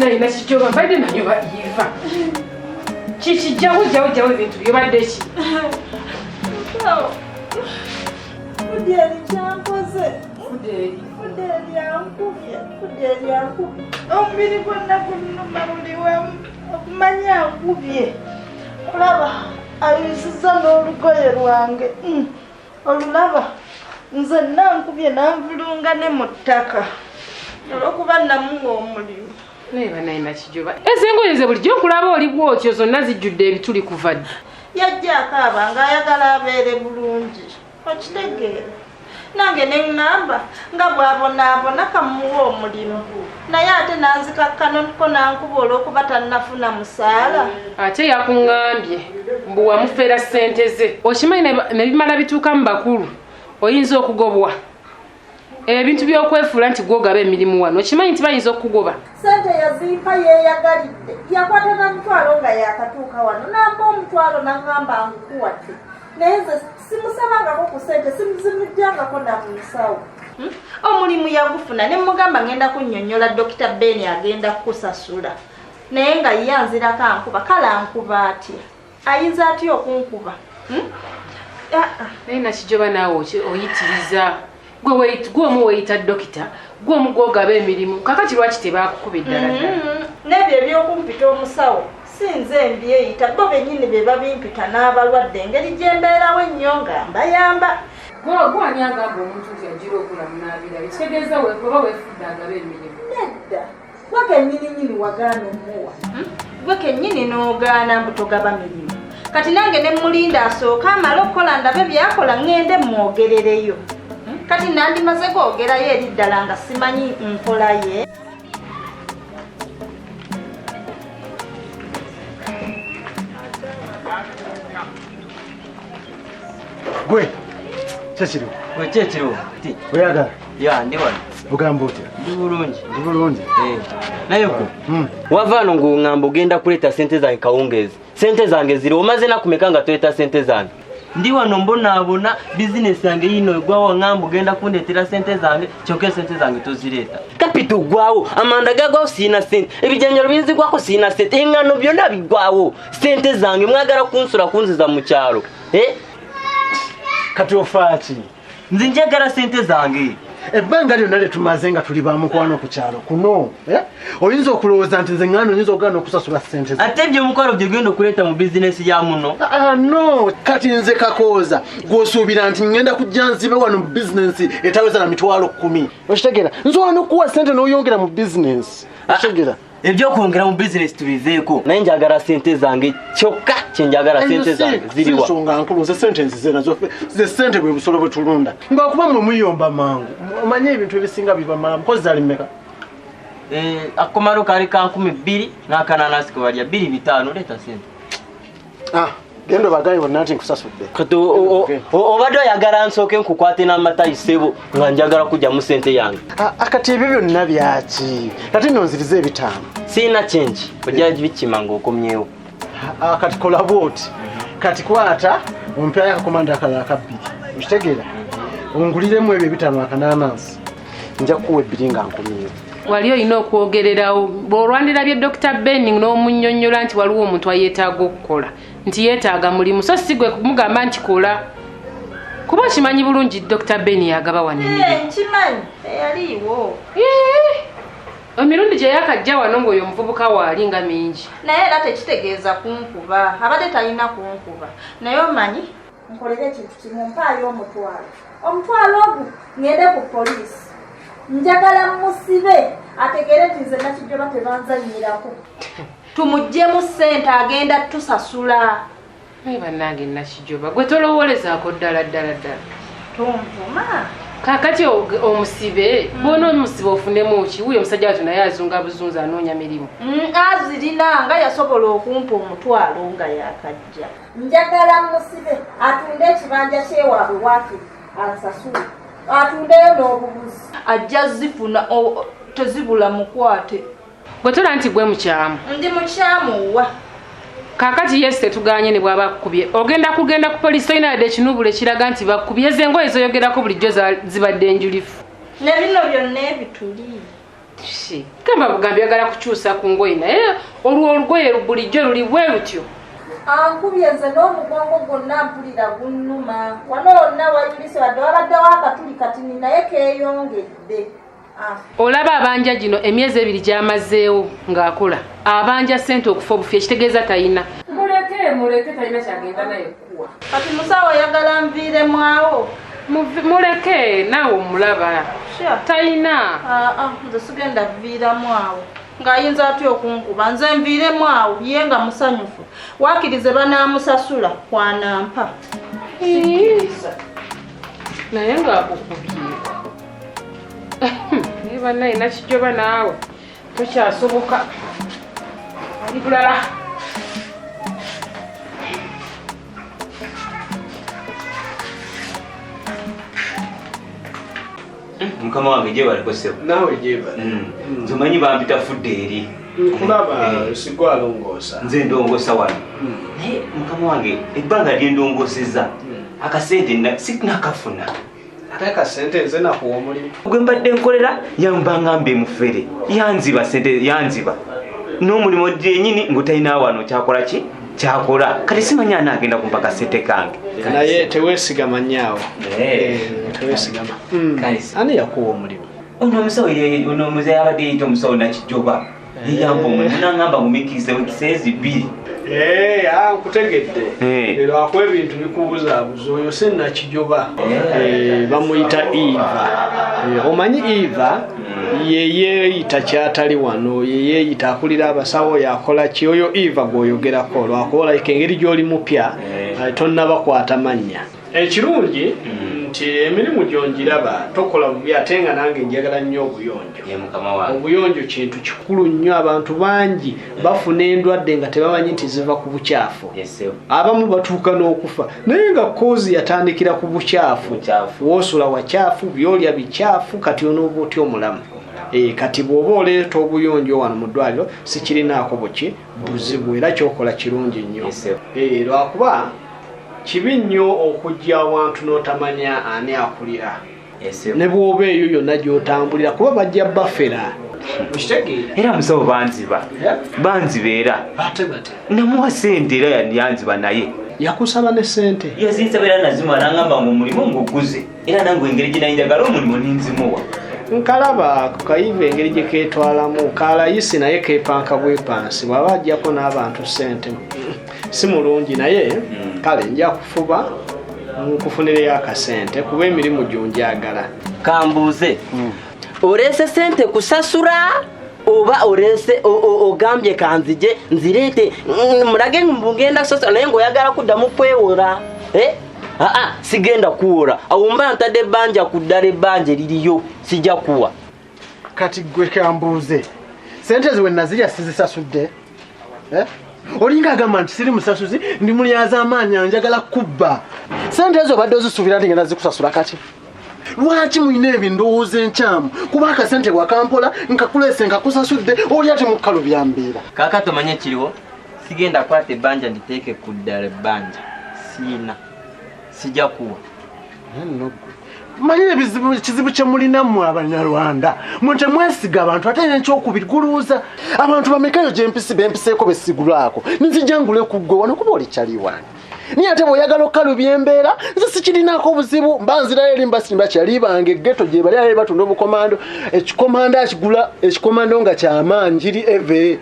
Bana Kijoba mbadde nanyo bayiva. Chichi jawo ebintu byobadde ki? Fudeli kyampoze. Fudeli yankubye. Omubiri gwonna gunnuma buliwamu okumanya ankubye. Olaba ayisizza n'olugoye lwange. Olulaba nze nankubye nanvulunga ne mu ttaka. Olwokuba namuwa omulimu. Bana Kijoba. Ezengoye ze bulijjo nkulaba oli bwotyo zonna zijjudde ebituli kuva dda. Yajja akaaba ng'ayagala abeere bulungi. Okitegeera. Nange ne ŋŋamba nga bw'abonaabona kamuwa omulimu. Naye ate nanzikakkanako nankuba olw'okuba tannafuna musaala. Ate yakuŋŋambye mbu wamufeera ssente ze. Okimanyi ne bimala bituuka mu bakulu oyinza okugobwa. Ebintu by'okwefuula nti gw'ogaba emirimu wano okimanyi nti bayinza okukugoba. Ssente yazimpa yeeyagalidde. Yakwata na mutwalo nga yakatuuka wano namba omutwalo naŋŋamba nkuwadde. Naye nze simusabangako ku ssente simuzimujjangako na mu nsawo. Omulimu yagufuna ne mugamba ngenda kunnyonnyola Dr. Ben agenda kukusasula. Naye nga ye anzirako ankuba kale ankuba atya. Ayinza atya okunkuba? Naye Kijoba naawe oyitiriza. Gwe omu weyita dokita, gwe omu gw'ogaba emirimu. Kakati lwaki tebakukuba eddala ddala? N'ebyo eby'okumpita omusawo si nze mbyeyita, bo bennyini be babimpita n'abalwadde engeri gye mbeerawo ennyo nga mbayamba. Gwe ani agamba omuntu nti agira okulamunaabira? Kitegeeza weekuba weefudde agaba emirimu. Nedda, gwe kennyini wagaana omuwa. Gwe kennyini n'ogaana mbu togaba mirimu. Kati nange ne mulinda asooka amala okukola ndabe byakola ŋŋende mwogerereyo. Kati nandimaze kwogerayo eri ddala nga simanyi nkola ye. Gwe kyekiriwo? Kyekiriwo oyagala? Ya ndi wano. Ogamba otya? Ndi bulungi. Ndi bulungi? Naye gwe wava wano ng'oŋŋamba ogenda kuleeta ssente zange kawungeezi. Ssente zange ziri omaze nakumeka nga toleeta ssente zange? Ndi wano mbonaabona bizinesi yange yino egwawo ŋŋamba ogenda kundeetera ssente zange kyokka ssente zange tozireeta. Kapita ogwawo, amanda gagwawo siina ssente, ebijanjalo binzigwako siina ssente, eŋŋano byonna biggwawo. Ssente zange mwagala kunsula kunziza mu kyalo. Kati ofa ki? Nze njagala ssente zange. Ebbanga lyonna lye tumaze nga tuli bamukwano ku kyalo kuno oyinza okulowooza nti nze ŋŋano oyinza okugaana okusasula ssente ze. Ate eby'omukwano bye genda okuleeta mu bizinesi ya muno? No, kati nze kakooza gw'osuubira nti ŋŋenda kujja nzibe wano mu bizinesi etaweza na mitwalo 10. Okitegeera nsobola n'okuwa ssente n'oyongera mu bizinesi. Okitegeera ebyokwongera mu bizinesi tubiveeko. Naye njagala ssente zange kyokka kyenjagala ssente zange ziriwa. Nsonga nkulu nze ssente nzize nazo ze ssente bwe busolo bwe tulunda. Ng'okuba mmwe muyomba mangu omanye ebintu ebisinga biba mala mpozi zali mmeka? Akomaro kali ka 20 n'akananasi ke balya 2-5 leeta ssente. Genda obagaye bonna nti nkusasudde. Kati obadde oyagala nsooke nkukwate n'amatayi ssebo nga njagala kujja mu ssente yange. Kati ebyo byonna byaki? Kati nno nzirize 5. Siina change ojja bikima ng'okomyewo. Kati kola bwoti. Kati kwata ompyayo akakomanda akalala ka 2. Okitegeera onguliremu ebyo 5 akananansi nja kukuwa 2 nga nkomyewo. Wali olina okwogererawo bw'olwanira bye Dr. Ben n'omunnyonnyola nti waliwo omuntu ayeetaaga okukola nti yeetaaga mulimu so si gwe kumugamba nti kola kuba okimanyi bulungi Dr. Ben yagaba wano emirimu. Nkimanyi teyaliiwo. Emirundi gye yakajja wano ng'oyo omuvubuka waali nga mingi. Naye era tekitegeeza kunkuba abadde talina kunkuba. Naye omanyi nkolera ekintu kimu mpaayo omutwalo ogwo ngende ku poliisi. Njagala musibe ategere nti nze Kijoba tebanzannyirako. Tumuggyemu ssente agenda tusasula. Bannange Kijoba gwe tolowoolezaako ddala. Tontuma. Kaakati omusibe bw'ona omusibe ofunemu ki wuyo omusajja wattu naye azunga buzunzi anoonya mirimu. Azirina nga yasobola okumpa omutwalo nga yakajja. Njagala musibe atunde ekibanja ky'ewaabwe waatu ansasule. Atundeyo n'obubuzi. Ajja zifuna tezibula mukwate. Gwe tola nti gwe mukyamu. Ndi mukyamu wa. Kaakati yes tetuganye ne bw'aba akukubye. Ogenda kugenda ku poliisi olina yadde ekinubula ekiraga nti bakubye ze engoye z'oyogerako bulijjo zibadde enjulifu. Ne bino byonna ebituli. Kama bugambi yagala kukyusa ku ngoye naye olwo olugoye bulijjo luli bwe lutyo. Ankubye nze n'omugongo gwonna mpulira gunnuma. Wano wonna wayulise wadde wabaddewo akatuli katini naye keeyongedde. Olaba abanja gino emyezi 2 gyamazeewo ng'akola. Abanja ssente okufa obufi ekitegeeza tayina. Muleke tayina kyagenda naye kuwa. Kati musawo yagala nviiremu awo. Muleke naawe omulaba. Tayina. Nze sigenda viiramu awo. Ng'ayinza atya okunkuba nze nviiremu awo ye nga musanyufu. Waakirize banaamusasula kwanampa. Naye ng'akukubye. Niba nayina kijoba naawe tokyasoboka. Ali bulala. Mukama wange je bali kosebo. Nawe jeba. Tumanyi bampita fudde eri. Kulaba sigwa longosa. Nze ndongosa wano. Naye mukama wange ebbanga lye ndongoseza. Akasente sinakafuna. Ataka sente nze nakuwa omulimu. Gwe mbadde nkolera yambanga mbe mufere. Yanziba sente yanziba. N'omulimu gyennyini ng'otalina wano kyakola ki? Kyakola. Kati simanya anaagenda kumpa kasente kange. Naye teweesigama nnyawo. Teweesigama. Ani yakuwa omulimu? Ono omusawo yabadde yeyita omusawo nakijoba. Yeyamba omulimu n'angamba ngumikirize wekiseezi 2. Nkutegedde. Leero akuwa ebintu bikubuzaabuza oyo sinnakijoba. Bamuyita Eva. Omanyi Eva yeeyita kyatali wano, yeeyita akulira abasawo yakola ki oyo Eva gw'oyogerako lwakuba engeri gy'oli mupya tonnabakwata mannya. Ekirungi nti emirimu gy'ongiraba tokola bubi ate nga nange njagala nnyo obuyonjo. Obuyonjo kintu kikulu nnyo, abantu bangi bafuna endwadde nga tebamanyi nti ziva ku bukyafu. Abamu batuuka n'okufa naye nga koozi yatandikira ku bukyafu. Woosula wakyafu, byolya bikyafu, kati onooba otya omulamu. Kati bw'oba oleeta obuyonjo wano mu ddwaliro sikirinaako buki buzibu era kyokola kirungi nnyo. Lwakuba kibi nnyo okujja awantu n'otamanya ani akulira. Ne bw'oba eyo yonna gy'otambulira kuba bajja bafera. Era musawo banzibeera. Namuwa sente era yanziba naye. Yakusaba ne sente? Yazinsaba era nazimuwa n'angamba ng'omulimu nguguze. Era nange engeri gye nayinjagala omulimu ninzimuwa. Nkalaba ku kayiva engeri gye keetwalamu kalayisi naye keepanka bwepansi bw'aba ajjako n'abantu sente. Si mulungi naye kale nja kufuba nkufunireyo akasente kuba emirimu gy'onjagala. Kambuuze oleese sente kusasula oba oleese ogambye kanzije nzireete mulage mbugenda kusasula naye ng'oyagala kuddamu kwewola? Sigenda kuwola awo mba ntadde ebbanja ku ddala ebbanja liriyo sijja kuwa. Kati gwe Kambuuze sente ziwe nazirya sizisasudde? Olinga agamba nti siri musasuzi ndi mulyaza amaanyi njagala kubba. Sente ezo badde ozisuubira nti ngenda zikusasula kati. Lwaki mulina ebindowooza enkyamu kuba akasente wakampola nkakuleese nkakusasudde oli ate mukkalo byambeera. Kaakati omanye ekiriwo sigenda kwata ebbanja nditeeke ku ddala ebbanja siina sijja kuwa. Manyi ekizibu kye mulinamu Abanyarwanda mwe temwesiga abantu ate n'ekyokubiri guluuza abantu bamekayo gye bempiseeko besigulwako nzijangule ku ggwe wano kuba oli kyali wange. Niye ate bw'oyagala okkalubya embeera nze sikirinaako obuzibu mba nzirayo eri mbasimba kyali bange ghetto gye bali ayo batunda obukomando ekikomando akigula ekikomando nga kyamaanyi kiri eve.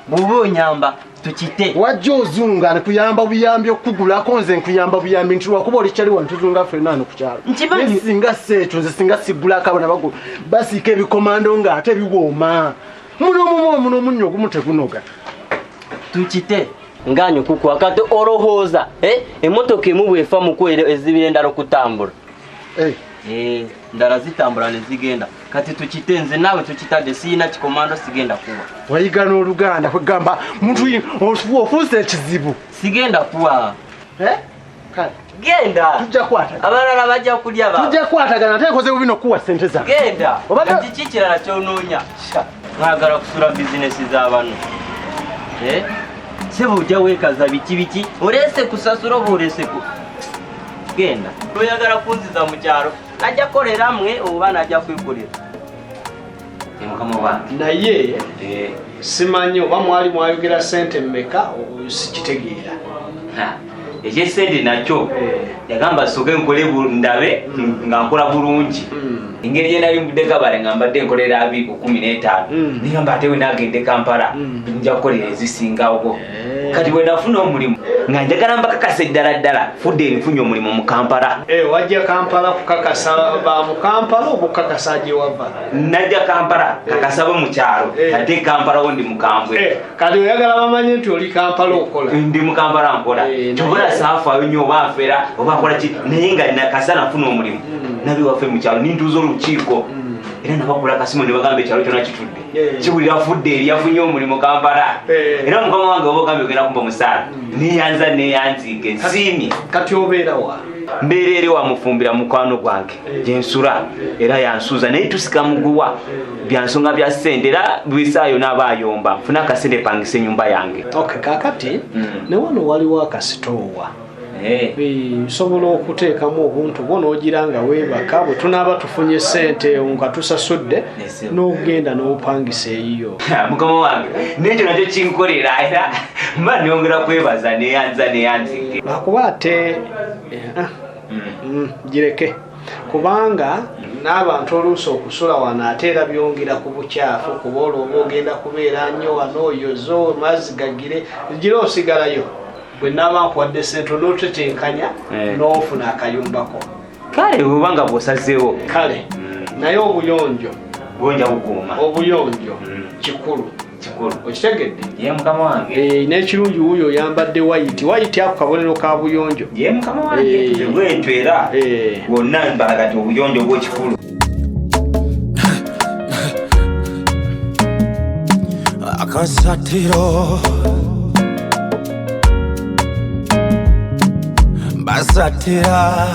Bw'oba onyamba tukite wajja ozunga nkuyamba buyambi okugulako nze nkuyamba buyambi nti lwakuba oli kyali wano tuzunga ffenna ano ku kyalo singa seeto nze singa sigulako abana bagula basiika ebikomando nga ate biwooma muno omunnyo ogumu tegunoga. Tukite nganyo kukuwa kati olowooza emmotoka emu bwefa mu kwera ezibira endala okutambula ndala zitambula ne zigenda kati tukite nze naawe tukitadde siina kikomando sigenda kuwa. Wayiga n'Oluganda kwegamba muntu ofuuse ekizibu sigenda kuwa. Genda tujja kwata abalala bajja kulya tujja kwatagana ate nkoze bino kuwa sente zange. Genda kati kikirala kyonoonya mwagala kusula bizinesi z'abano sebo ojja weekaza biki oleese kusasula oba oleese ku genda oyagala kunziza mu kyalo najja kukolera mmwe oba najja kwekolera naye simanyi oba mwali mwayogera sente mmeka sikitegeera ekyesente nakyo yagamba soke nkole ndabe nga nkola bulungi engeri gye nali mbudde kabale nga mbadde nkolera 215 nigamba ate we nagende Kampala nja kukolera ezisingawo kati bwe nafuna omulimu nga njagala mbakakasa eddala ddala fudde nfunye omulimu mu Kampala. Wajja Kampala kukakasa ba mu Kampala obukakasa gye wava? Najja Kampala kakasa bo mu kyalo ate Kampala wondi mukambwe. Kati oyagala bamanye nti oli Kampala okola? Ndi mu Kampala nkola. Tubula saafa nnyo oba afera oba akola ki naye nga nakasa nafuna omulimu nabi waffe mu kyalo nintuuza olukiiko era nabakula kasimu ne bagamba ekyalo kyonna kitudde kiwulira fudde eri yafunye omulimu Kampala era mukama wange oba ogambye ogenda kumpa musaala neyanza neyanziike nsiimye. Kati obeera wa? Mbeera eri wamufumbira mukwano gwange gyensula era yansuuza naye tusika muguwa byansonga bya ssente era bwisaayo n'aba ayomba nfuna akasente pangisa ennyumba yange. Kakati ne wano waliwo akasitoowa sobola okuteekamu obuntu bwo n'ogira nga weebaka bwe tunaaba tufunye ssente nga tusasudde n'ogenda n'opangisa eyiyo. Mukama wange nekyo nakyo kinkolera era mba neyongera kwebaza neyanzike lwakuba ate gireke kubanga n'abantu oluusi okusula wano ate era byongera ku bukyafu kuba olwoba ogenda kubeera nnyo wano oyozo mazzi gagire gira osigalayo bwe naaba nkuwadde ssente n'otetenkanya n'ofuna akayumbako. Kale obanga bw'osazeewo kale naye obuyonjo gonja bukuuma obuyonjo kikulu okitegedde? Ye mukama wange n'ekirungi wuuyo oyambadde wayiti ako kabonero ka buyonjo. Ye mukama wange bwentyo era bwonna mbalaga ti obuyonjo bw'ekikulu. Akasatiro basatira